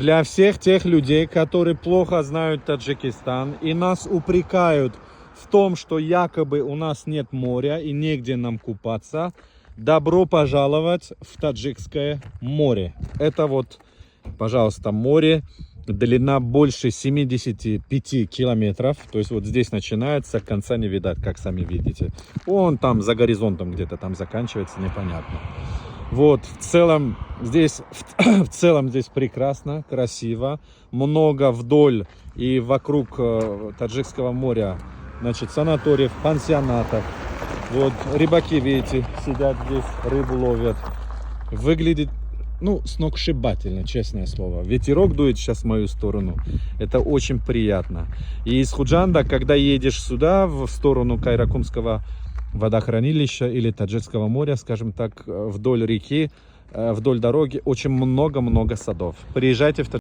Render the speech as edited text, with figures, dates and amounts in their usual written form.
Для всех тех людей, которые плохо знают Таджикистан и нас упрекают в том, что якобы у нас нет моря и негде нам купаться, добро пожаловать в Таджикское море. Это вот, пожалуйста, море, длина больше 75 километров. То есть вот здесь начинается, конца не видать, как сами видите. Он там за горизонтом где-то там заканчивается, непонятно. Вот, в целом здесь прекрасно, красиво, много вдоль и вокруг Таджикского моря, значит, санаториев, пансионатов. Вот, рыбаки, видите, сидят здесь, рыбу ловят. Выглядит, ну, сногсшибательно, честное слово. Ветерок дует сейчас в мою сторону, это очень приятно. И из Худжанда, когда едешь сюда, в сторону Кайракумского водохранилища или Таджикского моря, скажем так, вдоль реки, вдоль дороги очень много-много садов. Приезжайте в Таджикистан.